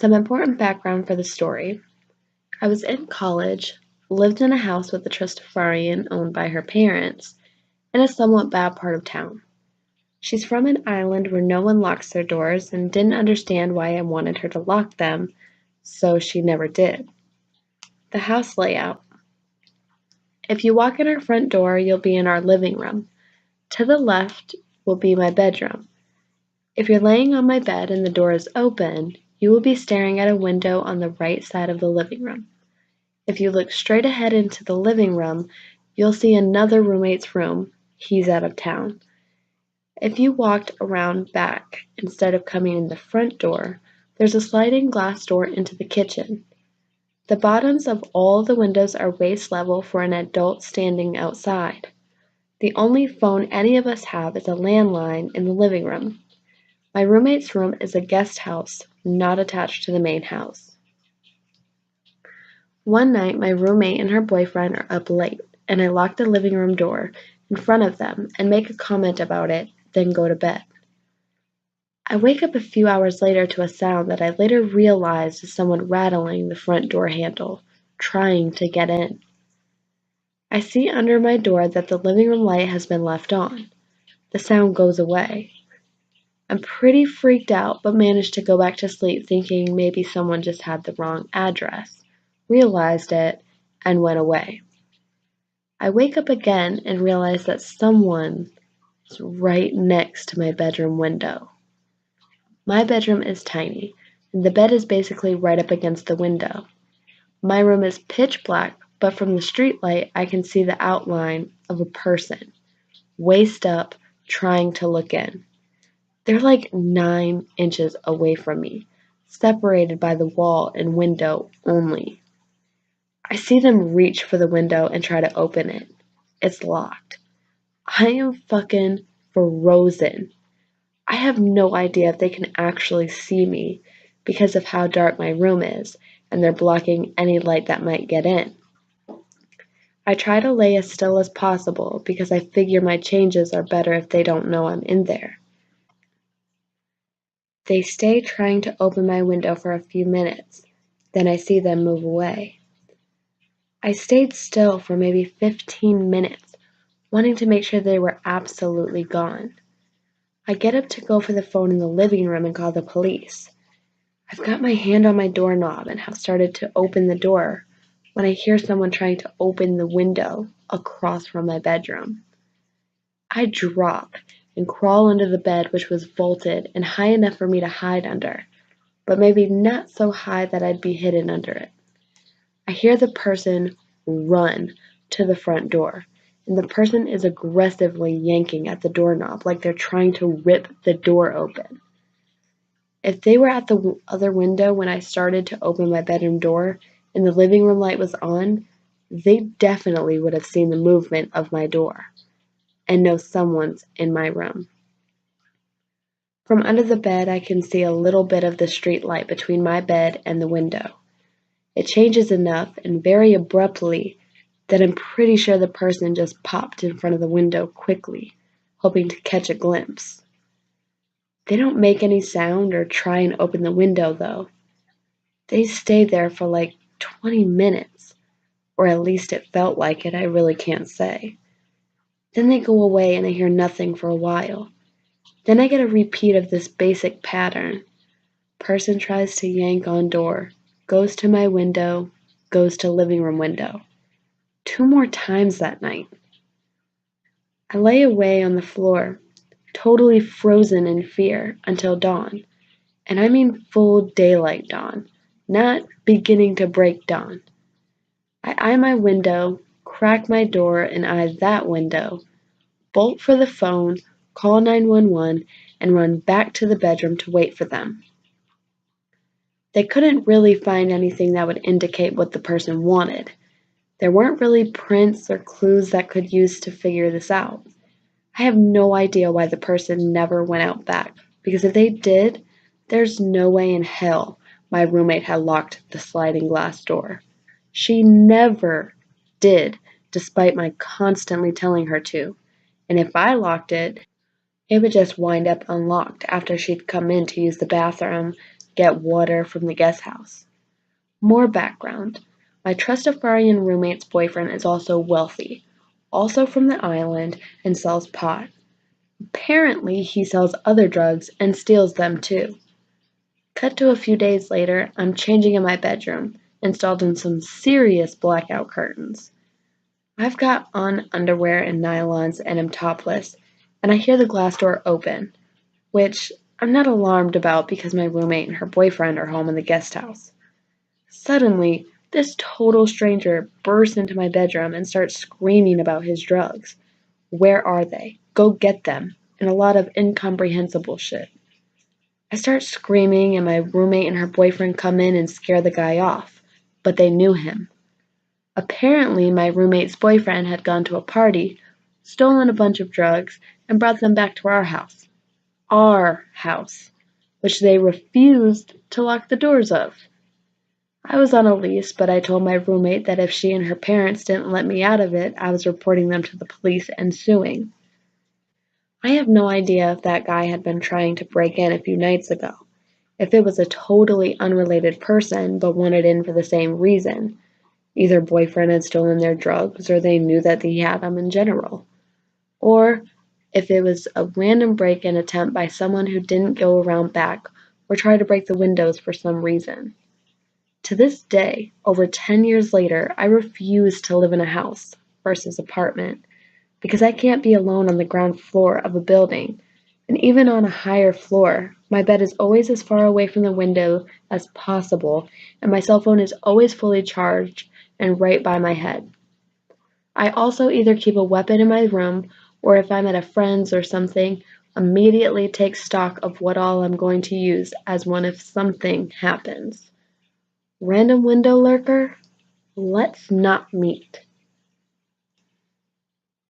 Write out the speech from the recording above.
Some important background for the story. I was in college, lived in a house with a Trustafarian owned by her parents, in a somewhat bad part of town. She's from an island where no one locks their doors and didn't understand why I wanted her to lock them, so she never did. The house layout. If you walk in our front door, you'll be in our living room. To the left will be my bedroom. If you're laying on my bed and the door is open, you will be staring at a window on the right side of the living room. If you look straight ahead into the living room, you'll see another roommate's room. He's out of town. If you walked around back instead of coming in the front door, there's a sliding glass door into the kitchen. The bottoms of all the windows are waist level for an adult standing outside. The only phone any of us have is a landline in the living room. My roommate's room is a guest house, not attached to the main house. One night, my roommate and her boyfriend are up late, and I lock the living room door in front of them and make a comment about it, then go to bed. I wake up a few hours later to a sound that I later realized is someone rattling the front door handle, trying to get in. I see under my door that the living room light has been left on. The sound goes away. I'm pretty freaked out, but manage to go back to sleep thinking maybe someone just had the wrong address, realized it, and went away. I wake up again and realize that someone is right next to my bedroom window. My bedroom is tiny, and the bed is basically right up against the window. My room is pitch black, but from the streetlight I can see the outline of a person, waist up, trying to look in. They're like 9 inches away from me, separated by the wall and window only. I see them reach for the window and try to open it. It's locked. I am fucking frozen. I have no idea if they can actually see me because of how dark my room is, and they're blocking any light that might get in. I try to lay as still as possible because I figure my changes are better if they don't know I'm in there. They stay trying to open my window for a few minutes, then I see them move away. I stayed still for maybe 15 minutes, wanting to make sure they were absolutely gone. I get up to go for the phone in the living room and call the police. I've got my hand on my doorknob and have started to open the door when I hear someone trying to open the window across from my bedroom. I drop and crawl under the bed, which was vaulted and high enough for me to hide under, but maybe not so high that I'd be hidden under it. I hear the person run to the front door, and the person is aggressively yanking at the doorknob like they're trying to rip the door open. If they were at the other window when I started to open my bedroom door and the living room light was on, they definitely would have seen the movement of my door and know someone's in my room. From under the bed, I can see a little bit of the street light between my bed and the window. It changes enough and very abruptly that I'm pretty sure the person just popped in front of the window quickly, hoping to catch a glimpse. They don't make any sound or try and open the window, though. They stay there for like 20 minutes, or at least it felt like it, I really can't say. Then they go away and I hear nothing for a while. Then I get a repeat of this basic pattern. Person tries to yank on door, goes to my window, goes to living room window. 2 more times that night. I lay away on the floor, totally frozen in fear until dawn. And I mean full daylight dawn, not beginning to break dawn. I eye my window, crack my door and eye that window, bolt for the phone, call 911, and run back to the bedroom to wait for them. They couldn't really find anything that would indicate what the person wanted. There weren't really prints or clues that could use to figure this out. I have no idea why the person never went out back, because if they did, there's no way in hell my roommate had locked the sliding glass door. She never did, despite my constantly telling her to. And if I locked it, it would just wind up unlocked after she'd come in to use the bathroom, get water from the guest house. More background. My Trustafarian roommate's boyfriend is also wealthy, also from the island, and sells pot. Apparently, he sells other drugs and steals them too. Cut to a few days later, I'm changing in my bedroom, installed in some serious blackout curtains. I've got on underwear and nylons and am topless, and I hear the glass door open, which I'm not alarmed about because my roommate and her boyfriend are home in the guest house. Suddenly, this total stranger bursts into my bedroom and starts screaming about his drugs. Where are they? Go get them, and a lot of incomprehensible shit. I start screaming, and my roommate and her boyfriend come in and scare the guy off, but they knew him. Apparently, my roommate's boyfriend had gone to a party, stolen a bunch of drugs, and brought them back to our house. Our house, which they refused to lock the doors of. I was on a lease, but I told my roommate that if she and her parents didn't let me out of it, I was reporting them to the police and suing. I have no idea if that guy had been trying to break in a few nights ago, if it was a totally unrelated person but wanted in for the same reason. Either boyfriend had stolen their drugs or they knew that he had them in general. Or if it was a random break-in attempt by someone who didn't go around back or try to break the windows for some reason. To this day, over 10 years later, I refuse to live in a house versus apartment because I can't be alone on the ground floor of a building, and even on a higher floor, my bed is always as far away from the window as possible, and my cell phone is always fully charged and right by my head. I also either keep a weapon in my room, or if I'm at a friend's or something, immediately take stock of what all I'm going to use as one if something happens. Random window lurker? Let's not meet.